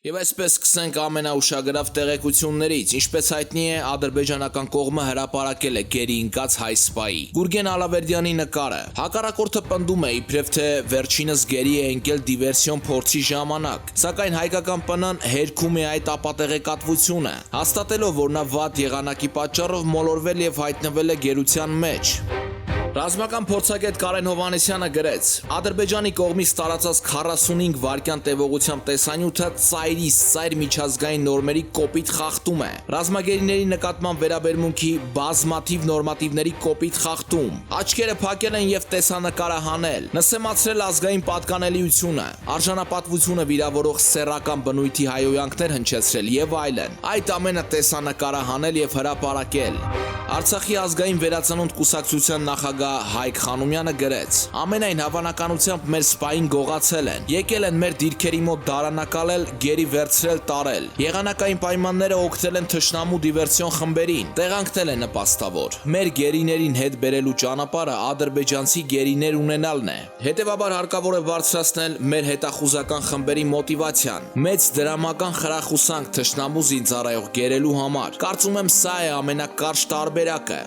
Եվ այսպես սկսենք ամենաուշագրավ տեղեկություններից, ինչպես հայտնի է, ադրբեջանական կողմը հրապարակել է գերի ընկած հայ սպայի Գուրգեն Ալավերդյանի նկարը։ Հակառակորդը պնդում է, իբրև թե վերջինս գերի է ընկել դիվերսիոն փորձի ժամանակ, սակայն հայկական ՊՆ-ն հերքում է այդ ապատեղեկատվությունը, հաստատելով, որ նա վատ եղանակի պատճառով մոլորվել եւ հայտնվել է գերության մեջ։ Ռազմական փորձագետ Կարեն Հովհաննիսյանը գրեց. Ադրբեջանի կողմից տարածած 45 վայրկյան տևողությամբ տեսանյութը ծայրից ծայր միջազգային նորմերի կոպիտ խախտում է։ Ռազմագերիների նկատմամբ վերաբերմունքի բազմաթիվ նորմատիվների կոպիտ խախտում։ Աչքերը փակել են եւ տեսանկարը հանել, նսեմացրել ազգային պատկանելիությունը, արժանապատվությունը վիրավորող սեռական բնույթի հայհոյանքներ հնչեցրել եւ այլն։ Այդ ամենը տեսանկարը հանել եւ հրապարակել։ Արցախի ազգային վերածնունդ կուսակցության նախագահ Հայկ Խանոմյանը գրեց. Ամենայն հավանականությամբ մեր սպային գողացել են, եկել են մեր դիրքերի մոտ դարանակալել, գերի վերցրել, տարել։ Եղանակային պայմանները օգնել են թշնամու դիվերսիոն խմբերին, տեղանքնել են նպաստավոր։ Մեր գերիներին հետ բերելու ճանապարհը ադրբեջանցի գերիներ ունենալն է։ Հետևաբար հարկավոր է բարձրացնել մեր հետախուզական խմբերի մոտիվացիան, մեծ դրամական խրախուսանք թշնամու զինծառայող գերելու համար։ Կարծում եմ սա է ամենակարճ տարբերակը։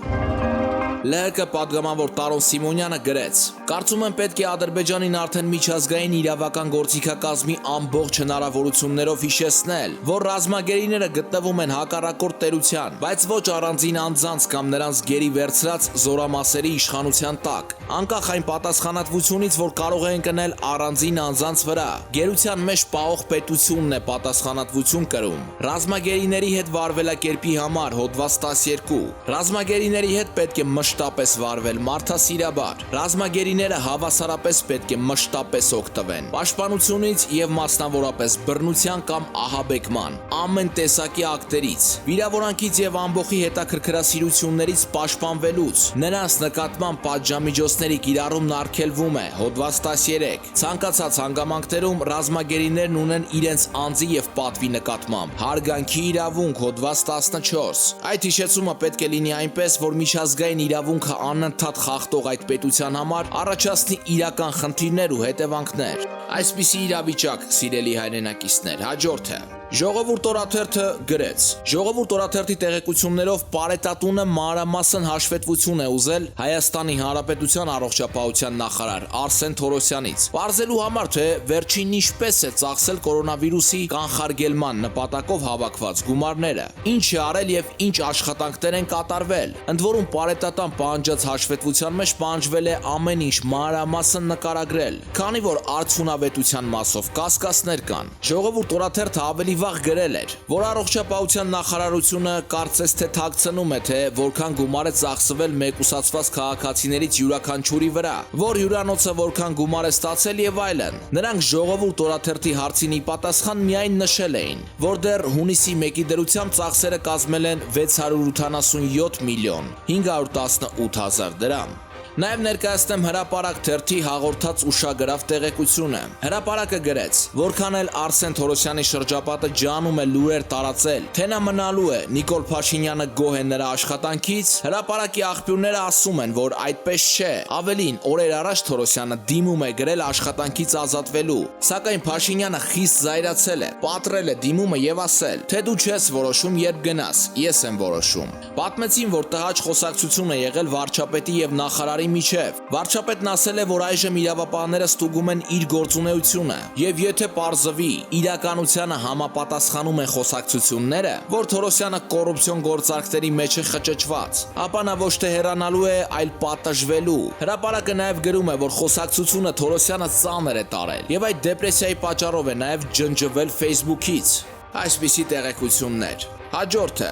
ԼՀԿ պատգամավոր Տարոն Սիմոնյանը գրեց. Կարծում եմ պետք է Ադրբեջանին արդեն միջազգային իրավական գործիքակազմի ամբողջ հնարավորություններով հիշեցնել, որ ռազմագերիները գտնվում են հակառակորդ տերության, բայց ոչ առանձին անձանց կամ նրանց գերի վերցրած զորամասերի իշխանության տակ, անկախ այն պատասխանատվությունից, որ կարող է ընկնել առանձին անձանց վրա։ Գերության մեջ պահող պետությունն է պատասխանատվություն կրում։ Ռազմագերիների հետ վարվելակերպի համար հոդված 12։ Ռազմագերիների հետ պետք է մշտապես վարվել մարդասիրաբար։ Ռազմագերիները հավասարապես պետք է մշտապես օգտվեն պաշտպանությունից եւ մասնավորապես բռնության կամ ահաբեկման ամեն տեսակի ակտերից, վիրավորանքից եւ ամբողջի հետաքրքրասիրություններից պաշտպանվելուց։ Նրանց նկատմամբ պատժամիջոցների կիրառումն արգելվում է։ Հոդված 13։ Ցանկացած հանգամանքներում ռազմագերիներն ունեն իրենց անձի եւ պատվի նկատմամբ հարգանքի իրավունք։ Հոդված 14։ Այդ հիշեցումը պետք է լինի այնպես, որ միջազգային իրավունքը անընդհատ խախտող այդ պետության համար առաջացնի իրական խնդիրներ ու հետևանքներ։ Այսպիսի իրավիճակ, սիրելի հայրենակիցներ, հաջորդը Ժողովուրդ օրաթերթը գրեց. Ժողովուրդ օրաթերթի տեղեկություններով Պարետատունը մանրամասն հաշվետվություն է ուզել Հայաստանի Հանրապետության առողջապահության նախարար Արսեն Թորոսյանից, պարզելու համար, թե վերջինն ինչպես է ծախսել կորոնավիրուսի կանխարգելման նպատակով հավաքված գումարները, ինչ է արել եւ ինչ աշխատանքներ են կատարվել։ Ընդ որում Պարետատան պահանջած հաշվետվության մեջ պահանջվել է ամեն ինչ մանրամասն նկարագրել, քանի որ արդյունավետության մասով կասկածներ կան։ Ժողովուրդ օրաթերթը ավելի վաղ գրել էր, որ առողջապահության նախարարությունը կարծես թե թաքցնում է, թե որքան գումար է ծախսվել մեկուսացված քաղաքացիներից յուրաքանչյուրի վրա, որ հյուրանոցը որքան գումար է ստացել եւ այլն։ Նրանք Ժողովուրդ օրաթերթի հարցին ի պատասխան միայն նշել էին, որ դեռ հունիսի 1-ի դրությամբ ծախսերը կազմել են 687 միլիոն 518 հազար դրամ։ Նաև ներկայացնեմ հրապարակ թերթի հաղորդած ուշագրավ տեղեկությունը։ Հրապարակը գրեց, որքան էլ Արսեն Թորոսյանի շրջապատը ջանում է լուրեր տարածել, թե նա մնալու է, Նիկոլ Փաշինյանը գոհ է նրա աշխատանքից, հրապարակի աղբյուրները ասում են, որ այդպես չէ։ Ավելին, օրեր առաջ Թորոսյանը դիմում է գրել աշխատանքից ազատվելու, սակայն Փաշինյանը խիստ զայրացել է, պատռել է դիմումը եւ ասել, թե դու չես որոշում, երբ գնաս, ես եմ որոշում։ Պատմեցին, որ տհաճ խոսակցություն է եղել վարչապետի եւ նախարարի միջև։ Վարչապետն ասել է, որ այժմ իրավապահները ստուգում են իր գործունեությունը, եւ եթե պարզվի իրականությանը համապատասխանում են խոսակցությունները, որ Թորոսյանը կոռուպցիոն գործարքների մեջ է խճճված, ապա նա ոչ թե հեռանալու է, այլ պատժվելու։ Հրապարակը նաև գրում է, որ խոսակցությունը Թորոսյանը ծանր է տարել, եւ այդ դեպրեսիայի պատճառով է նաև ջնջվել Facebook-ից։ Այսպիսի տեղեկություններ։ Հաջորդը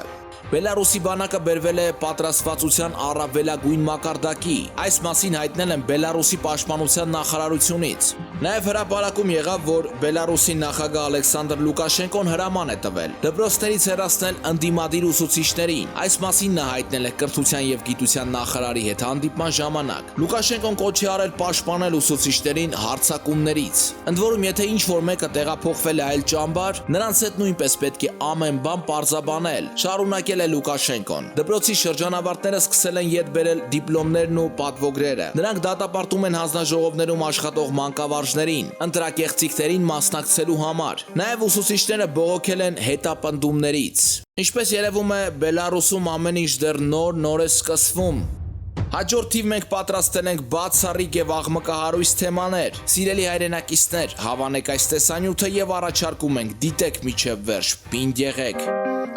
Բելարուսի բանակը բերվել է պատրաստվածության առավելագույն մակարդակի։ Այս մասին հայտնել են Բելարուսի պաշտպանության նախարարությունից։ Նաև հրապարակում եղավ, որ Բելարուսի նախագահ Ալեքսանդր Լուկաշենկոն հրաման է տվել դպրոցներից հեռացնել ընդդիմադիր ուսուցիչներին։ Այս մասին նա հայտնել է կրթության եւ գիտության նախարարի հետ հանդիպման ժամանակ։ Լուկաշենկոն կոչ է արել պաշտպանել ուսուցիչներին հարձակումներից։ Ընդ որում, եթե ինչ-որ մեկը տեղափոխվել է այլ ճամբար, նրանց հետ նույնպես պետք է ամեն բան պարզաբանել։ Շարունակել հրապարակել է Լուկաշենկոն։ Դպրոցի շրջանավարտները սկսել են յետ բերել դիպլոմներն ու պատվոգրերը։ Նրանք դատապարտում են հանձնաժողովներում աշխատող մանկավարժներին, ընտրակեղծիքներին մասնակցելու համար։ Նաև ուսուցիչները բողոքել են հետապնդումներից։ Ինչպես երևում է, Բելարուսում ամեն ինչ դեռ նոր է սկսվում։ Հաջորդ թիվ մենք պատրաստել ենք բացառիկ եւ աղմկահարույց թեմաներ։ Սիրելի հայրենակիցներ, հավանեք այս տեսանյութը եւ առաջարկում ենք դիտեք միջև վերջ, պինդ եղեք։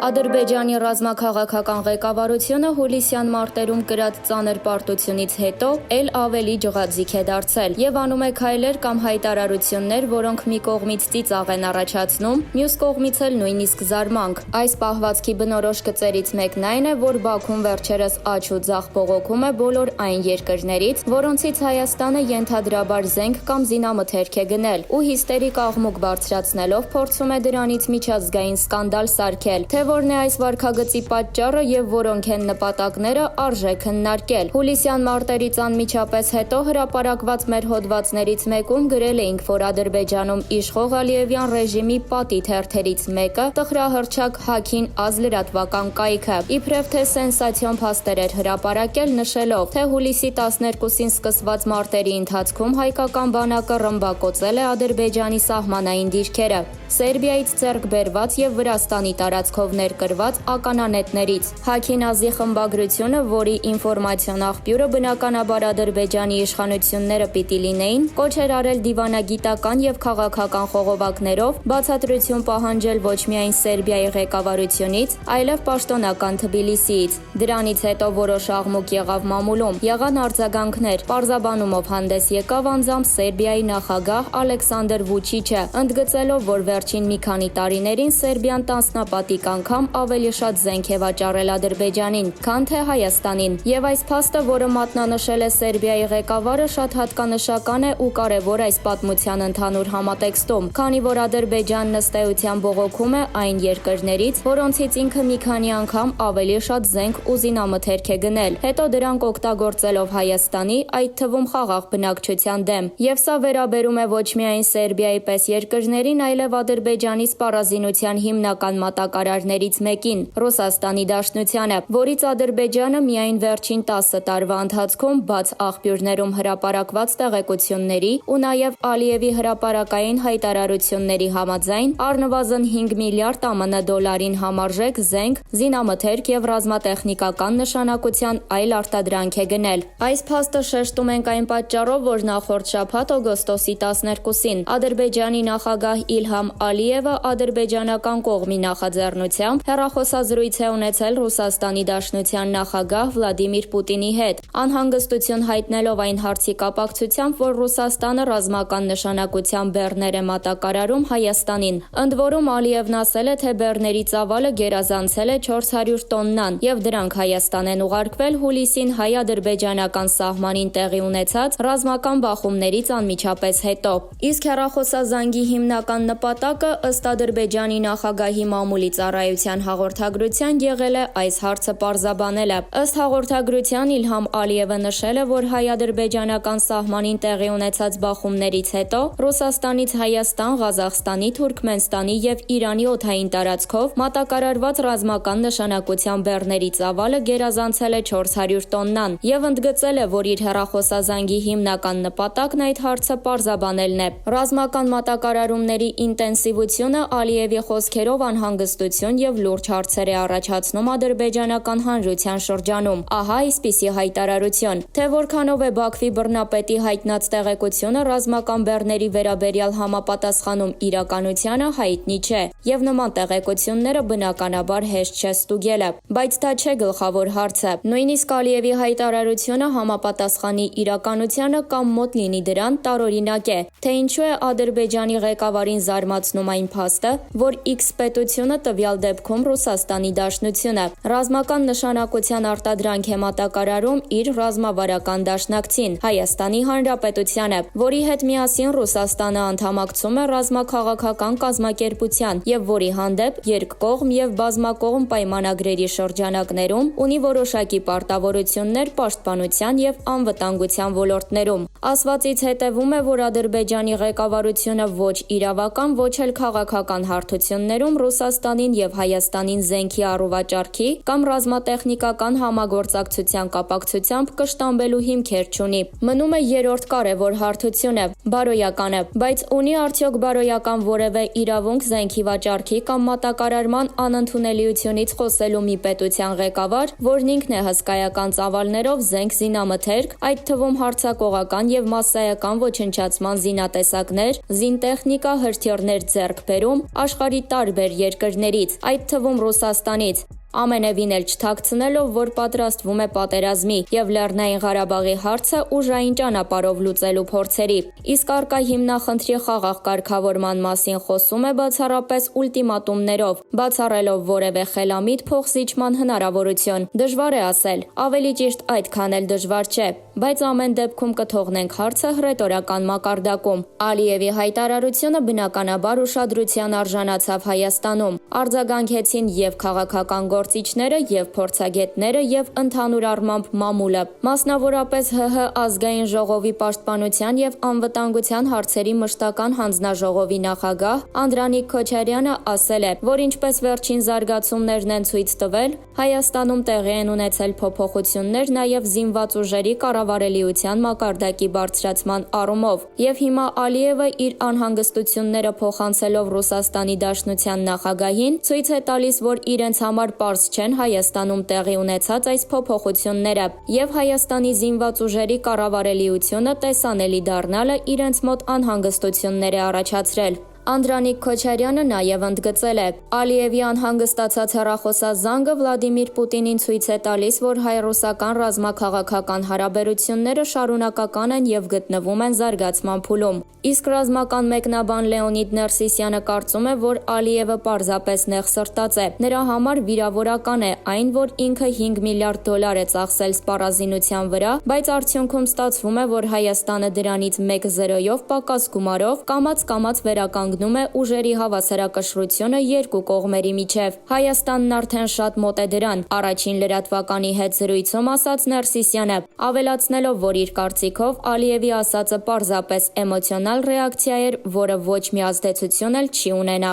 Ադրբեջանի ռազմաքաղաքական ղեկավարությունը հուլիսյան մարտերում կրած ծանր պարտությունից հետո էլ ավելի ջղաձիգ է դարձել եւ անում է քայլեր կամ հայտարարություններ, որոնք մի կողմից ծիծաղ են առաջացնում, մյուս կողմից էլ նույնիսկ զարմանք։ Այս պահվածքի բնորոշ գծերից մեկն այն է, որ Բաքուն վերջերս աչք ու ձախ բողոքում է բոլոր այն երկրներից, որոնցից Հայաստանը ենթադրաբար զենք կամ զինամթերք է գնել ու հիստերիկ աղմուկ բարձրացնելով փորձում է դրանից միջազգային սկանդալ սարքել։ Թե որն է այս վարքագծի պատճառը եւ որոնք են նպատակները, արժե քննարկել։ Հուլիսյան մարտերից անմիջապես հետո հրապարակված մեր հոդվածներից մեկում գրել էինք, որ Ադրբեջանում իշխող Ալիևյան ռեժիմի պատի թերթերից մեկը տխրահռչակ Հաքին Ազ լրատվական կայքը իբրև թե սենսացիոն փաստեր էր հրապարակել, նշելով, թե հուլիսի 12-ին սկսված մարտերի ընթացքում հայկական բանակը ռմբակոծել է Ադրբեջանի սահմանային դիրքերը, Սերբիայից ձեռք բերված եւ Վրաստանի տարածքով ներկրված ականանետներից։ Հաքին Ազի խմբագրությունը, որի ինֆորմացիոն աղբյուրը բնականաբար Ադրբեջանի իշխանությունները պիտի լինեին, կոչ էր արել դիվանագիտական եւ քաղաքական խողովակներով բացատրություն պահանջել ոչ միայն Սերբիայի ղեկավարությունից, այլև պաշտոնական Թբիլիսիից։ Դրանից հետո որոշ աղմուկ եղավ մամուլում, եղան արձագանքներ, պարզաբանումով հանդես եկավ անձամբ Սերբիայի նախագահ Ալեքսանդր Վուչիչը, ընդգծելով, որ վերջին մի քանի տարիներին Սերբիան տասնապատիկ անգամ ավելի շատ զենք է վաճառել Ադրբեջանին, քան թե Հայաստանին, եւ այս փաստը, որը մատնանշել է Սերբիայի ղեկավարը, շատ հատկանշական է ու կարևոր այս պատմության ընդհանուր համատեքստում, քանի որ Ադրբեջանն ըստ էության բողոքում է այն երկրներից, որոնցից ինքը մի քանի անգամ ավելի շատ զենք ու զինամթերք է գնել, հետո դրանք օգտագործելով Հայաստանի, այդ թվում խաղաղ բնակչության դեմ։ Եվ սա վերաբերում է ոչ միայն Սերբիայի պես երկրներին, այլև Ադրբեջանի սպառազինության հիմնական մատակարարներից մեկին՝ Ռուսաստանի Դաշնությանը, որից Ադրբեջանը միայն վերջին 10 տարվա ընթացքում բաց աղբյուրներում հրապարակված տեղեկությունների ու նաև Ալիևի հրապարակային հայտարարությունների համաձայն առնվազն 5 միլիարդ ԱՄՆ դոլարին համարժեք զենք, զինամթերք եւ ռազմատեխնիկական նշանակության այլ արտադրանք է գնել։ Այս փաստը շեշտում ենք այն պատճառով, որ նախորդ շաբաթ օգոստոսի 12-ին Ադրբեջանի նախագահ Իլհամ Ալիևը ադրբեջանական կողմի նախաձեռնությամբ հեռախոսազրույց է ունեցել Ռուսաստանի Դաշնության նախագահ Վլադիմիր Պուտինի հետ, անհանգստություն հայտնելով այն հարցի կապակցությամբ, որ Ռուսաստանը ռազմական նշանակության բեռներ է մատակարարում Հայաստանին։ Ընդ որում Ալիևն ասել է, թե բեռների ծավալը գերազանցել է 400 տոննան եւ դրանք Հայաստան են ուղարկվել հուլիսին հայ-ադրբեջանական սահմանին տեղի ունեցած ռազմական բախումներից անմիջապես հետո։ Իսկ հեռախոսազանգի հիմնական նպատակը ըստ Ադրբեջանի նախագահի մամուլի ծառայության հաղորդագրության եղել է այս հարցը պարզաբանելը։ Ըստ հաղորդագրության Իլհամ Ալիևը նշել է, որ հայ-ադրբեջանական սահմանին տեղի ունեցած բախումներից հետո Ռուսաստանից Հայաստան, Ղազախստանի, Թուրքմենստանի եւ Իրանի օդային տարածքով մատակարարված ռազմական նշանակության բեռների ծավալը գերազանցել է 400 տոննան եւ ընդգծել է, որ իր հեռախոսազանգի հիմնական նպատակն այդ հարցը պարզաբանելն է։ Ռազմական մատակարարումների ինտենսիվությունը Ալիևի խոսքերով անհանգստություն եւ լուրջ հարցեր է առաջացնում ադրբեջանական հանրության շրջանում։ Ահա այսպիսի հայտարարություն, թե որքանով է Բաքվի բռնապետի հայտնած տեղեկությունը ռազմական բեռների վերաբերյալ համապատասխանում իրականությանը հայտնի չէ, եւ նման տեղեկությունները բնականաբար հեշտ չէ ստուգելը, բայց դա չէ գլխավոր հարցը։ Նույնիսկ Ալիևի հայտարարությունը համապատասխանի իրականությանը կամ մոտ լինի դրան տարօրինակ է, թե ինչու է Ադրբեջանի ղեկավարին զարմացնում այն փաստը, որ X պետությունը տվյալ դեպքում Ռուսաստանի Դաշնությունը ռազմական նշանակության արտադրանք է մատակարարում իր ռազմավարական դաշնակցին Հայաստանի Հանրապետությանը, որի հետ միասին Ռուսաստանը անդամակցում է ռազմաքաղաքական կազմակերպության եւ որի հանդեպ երկկողմ եւ բազմակողմ պայմանագրերի շրջանակներում ունի որոշակի պարտավորություններ պաշտպանության եւ անվտանգության ոլորտներում։ Ասվածից հետևում է, որ Ադրբեջանի ղեկավարությունը ոչ իրավական, ոչ ոչ էլ քաղաքական հարթություններում Ռուսաստանին եւ Հայաստանին զենքի առուվաճառքի կամ ռազմատեխնիկական համագործակցության կապակցությամբ կշտամբելու հիմքեր չունի։ Մնում է երրորդ կարևոր հարթությունը՝ բարոյականը, բայց ունի արդյոք բարոյական որևէ իրավունք զենքի վաճառքի կամ մատակարարման անընդունելիությունից խոսելու մի պետության ղեկավար, որն ինքն է հսկայական ծավալներով զենք զինամթերք, այդ թվում հարձակողական եւ մասսայական ոչնչացման զինատեսակներ, զինտեխնիկա, հրթիռներ ձեռք բերում աշխարհի տարբեր երկրներից, այդ թվում Ռուսաստանից, ամենևին էլ չթաքցնելով, որ պատրաստվում է պատերազմի եւ Լեռնային Ղարաբաղի հարցը ուժային ճանապարհով լուծելու փորձերի։ Իսկ առկա հիմնախնդրի խաղաղ կարգավորման մասին խոսում է բացառապես ուլտիմատումներով, բացառելով որևէ խելամիտ փոխզիջման հնարավորություն։ Դժվար է ասել, ավելի ճիշտ այդքան էլ դժվար չէ, բայց ամեն դեպքում կթողնենք հարցը հռետորական մակարդակում։ Ալիևի հայտարարությունը բնականաբար ուշադրության արժանացավ Հայաստանում։ Արձագանքեցին եւ քաղաքական գործիչները եւ փորձագետները եւ ընդհանուր առմամբ մամուլը։ Մասնավորապես ՀՀ ազգային ժողովի պաշտպանության եւ անվտանգության հարցերի մշտական հանձնաժողովի նախագահ Անդրանիկ Քոչարյանը ասել է, որ ինչպես վերջին զարգացումներն են ցույց տվել, Հայաստանում տեղի են ունեցել փոփոխություններ նաեւ զինված ուժերի կառավարելիության մակարդակի բարձրացման առումով։ Եվ հիմա Ալիևը իր անհանգստությունները փոխանցելով Ռուսաստանի Դաշնության նախագահին ցույց է տալիս, որ իրենց համար պարզ չեն Հայաստանում տեղի ունեցած այս փոփոխությունները եւ Հայաստանի զինված ուժերի կառավարելիությունը տեսանելի դառնալը իրենց մոտ անհանգստություններ է առաջացրել։ Անդրանիկ Քոչարյանը նաև ընդգծել է. Ալիևի անհանգստացած հեռախոսազանգը Վլադիմիր Պուտինին ցույց է տալիս, որ հայ-ռուսական ռազմաքաղաքական հարաբերությունները շարունակական են եւ գտնվում են զարգացման փուլում։ Իսկ ռազմական մեկնաբան Լեոնիդ Ներսիսյանը կարծում է, որ Ալիևը պարզապես նեղսրտաց է։ Նրա համար վիրավորական է այն, որ ինքը $5 միլիարդ է ծախսել սպառազինության վրա, բայց արդյունքում ստացվում է, որ Հայաստանը դրանից 1-0-ով պակաս գումարով կամաց վերականգնում է ուժերի հավասարակշռությունը երկու կողմերի միջև։ Հայաստանն արդեն շատ մոտ է դրան, առաջին լրատվականի հետ զրույցում ասաց Ներսիսյանը, ավելացնելով, որ իր կարծիքով Ալիևի ասածը պարզապես էմոցիոնալ ռեակցիա էր, որը ոչ մի ազդեցություն էլ չի ունենա։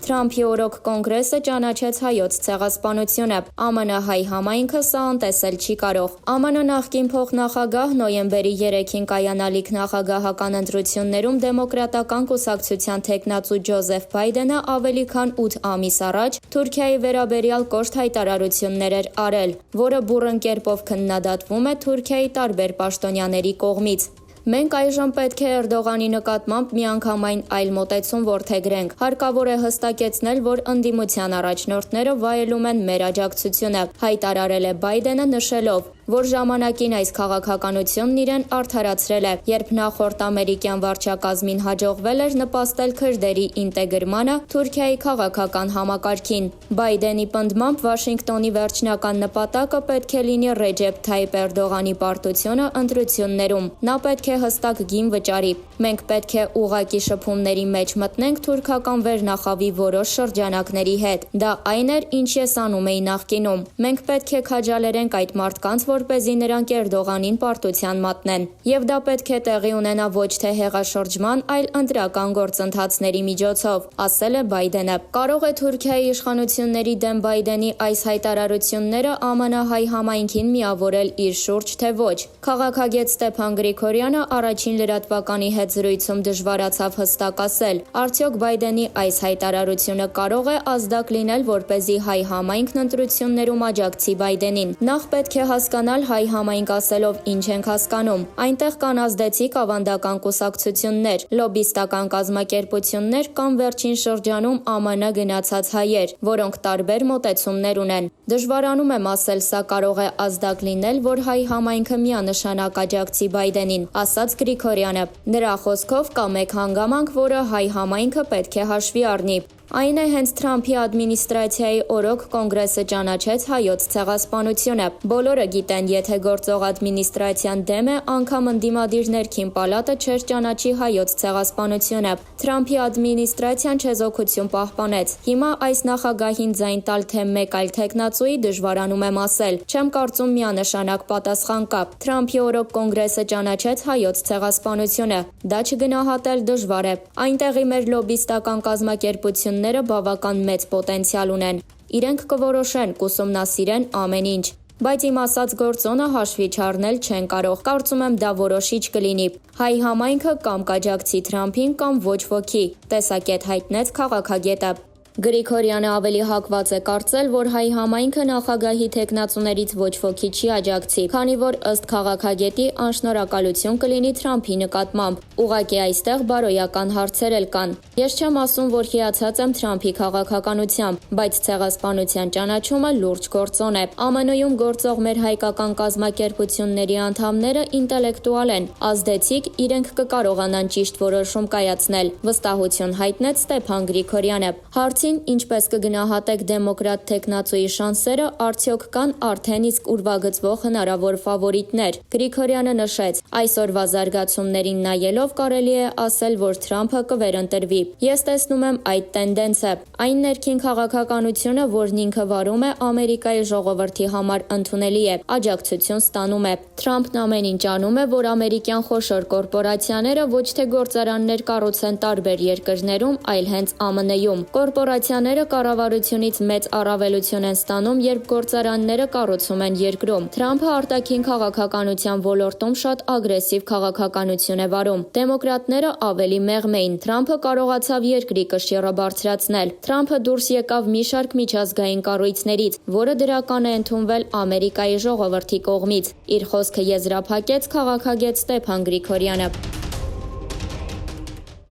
Թրամփի օրոք կոնգրեսը ճանաչեց հայոց ցեղասպանությունը։ ԱՄՆ հայ համայնքը սա անտեսել չի կարող։ ԱՄՆ նախկին փոխնախագահ նոյեմբերի 3-ին կայանալիք նախագահական ընտրություններում դեմոկրատական կուսակցության թեկնածու Ջոզեֆ Բայդենը ավելի քան 8 ամիս առաջ Թուրքիայի վերաբերյալ կոշտ հայտարարություններ էր արել, որը բուռն կերպով քննադատվում է Թուրքիայի տարբեր պաշտոնյաների կողմից։ Մենք այժմ պետք է Էրդողանի նկատմամբ միանգամայն այլ մոտեցում որդեգրենք։ Հարկավոր է հստակեցնել, որ ընդդիմության առաջնորդները վայելում են մեր աջակցությունը, հայտարարել է Բայդենը, նշելով, որ ժամանակին այս քաղաքականությունն իրեն արդարացրել է, երբ նախորդ ամերիկյան վարչակազմին հաջողվել էր նպաստել քրդերի ինտեգրմանը Թուրքիայի քաղաքական համակարգին։ Բայդենի պնդմամբ Վաշինգտոնի վերջնական նպատակը պետք է լինի Ռեջեփ Թայիպ Էրդողանի պարտությունը ընտրություններում։ Նա պետք է հստակ գին վճարի։ Մենք պետք է ուղղակի շփումների մեջ մտնենք թուրքական վերնախավի որոշ շրջանակների հետ։ Դա այն էր, ինչ ես անում էի նախկինում։ Մենք պետք է քաջալերենք այդ մարդկանց, որպեսզի նրանք Էրդողանին պարտության մատնեն։ Եվ դա պետք է տեղի ունենա ոչ թե հեղաշրջման, այլ ընտրական գործընթացների միջոցով, ասել է Բայդենը։ Կարող է Թուրքիայի իշխանությունների դեմ Բայդենի այս հայտարարությունները ԱՄՆ հայ համայնքին միավորել իր շուրջ, թե ոչ։ Քաղաքագետ Ստեփան Գրիգորյանը առաջին լրատվականի հետ զրույցում դժվարացավ հստակ ասել, արդյոք Բայդենի այս հայտարարությունը կարող է ազդակ լինել, որպեսզի հայ համայնքն ընտրություններում աջակցի Բայդենին։ Նախ պետք է հասկանալ հայ համայնք ասելով ինչ ենք հասկանում։ Այնտեղ կան ազդեցիկ ավանդական կուսակցություններ, լոբիստական կազմակերպություններ կամ վերջին շրջանում ԱՄՆ գնացած հայեր, որոնք տարբեր մոտեցումներ ունեն։ Դժվարանում եմ ասել, սա կարող է ազդակ լինել, որ հայ համայնքը միանշանակ աջակցի Բայդենին, ասաց Գրիգորյանը։ Նրա խոսքով կա մեկ հանգամանք, որը հայ համայնքը պետք է հաշվի առնի։ Այն է հենց Թրամփի ադմինիստրացիայի օրոք կոնգրեսը ճանաչեց հայոց ցեղասպանությունը։ Բոլորը գիտեն, եթե գործող ադմինիստրացիան դեմ է, անգամ ընդդիմադիր ներքին պալատը չէր ճանաչի հայոց ցեղասպանությունը։ Թրամփի ադմինիստրացիան չեզոքություն պահպանեց։ Հիմա այս նախագահին ձայն տալ թե մեկ այլ թեկնածուի դժվարանում եմ ասել։ Չեմ կարծում միանշանակ պատասխան կա։ Թրամփի օրոք կոնգրեսը ճանաչեց հայոց ցեղասպանությունը։ Դա չգնահատել դժվար է։ Այնտեղի մեր լոբիստական կազմակերպությունները բավական մեծ պոտենցիալ ունեն։ Իրենք կորոշեն, կուսումնասիրեն ամեն ինչ։ Բայց իմ ասած գործոնը հաշվի չառնել չեն կարող։ Կարծում եմ դա որոշիչ կլինի։ Հայ համայնքը կամ կաջակցի Թրամփին կամ ոչ ոքի, տեսակետ հայտնեց քաղաքագետը։ Գրիգորյանը ավելի հակված է կարծել, որ հայ համայնքը նախագահի թեկնածուներից ոչ ոքի չի աջակցի, քանի որ ըստ քաղաքագետի անշնորհակալություն կլինի Թրամփի նկատմամբ։ Ուղղակի այստեղ բարոյական հարցեր էլ կան։ Ես չեմ ասում, որ հիացած եմ Թրամփի քաղաքականությամբ, բայց ցեղասպանության ճանաչումը լուրջ գործոն է։ ԱՄՆ-ում գործող մեր հայկական կազմակերպությունների անդամները ինտելեկտուալ են, ազդեցիկ, իրենք կկարողանան ճիշտ որոշում կայացնել, վստահություն հայտնեց Ստեփան Գրիգորյանը։ Հարցին ինչպես կգնահատեք դեմոկրատ թեկնածուի շանսերը, արդյոք կան արդեն իսկ ուրվագծվող հնարավոր ֆավորիտներ։ Գրիգորյանը նշեց, այսօրվա զարգացումներին նայելով կարելի է ասել, որ Թրամփը կվերընտրվի։ Ես տեսնում եմ այդ տենդենսը։ Այն ներքին քաղաքականությունը, որն ինքը վարում է, Ամերիկայի ժողովրդի համար ընդունելի է, աջակցություն ստանում է։ Թրամփն ամեն ինչ անում է, որ ամերիկյան խոշոր կորպորացիաները ոչ թե գործարաններ կառուցեն տարբեր երկրներում, այլ հենց ԱՄՆ-ում։ Կորպորացիաները կառավարությունից մեծ առավելություն են ստանում, երբ գործարանները կառուցում են երկրում։ Թրամփը արտաքին քաղաքականության ոլորտում շատ ագրեսիվ քաղաքականություն է վարում։ Դեմոկրատները ավելի մեղմ էին։ Թրամփը կարողացավ երկրի կշիռը բարձրացնել։ Թրամփը դուրս եկավ մի շարք միջազգային կառույցներից, որը դրական է ընդունվել Ամերիկայի ժողովրդի կողմից։ Իր խոսքը եզրափակեց քաղաքագետ Ստեփան Գրիգորյանը։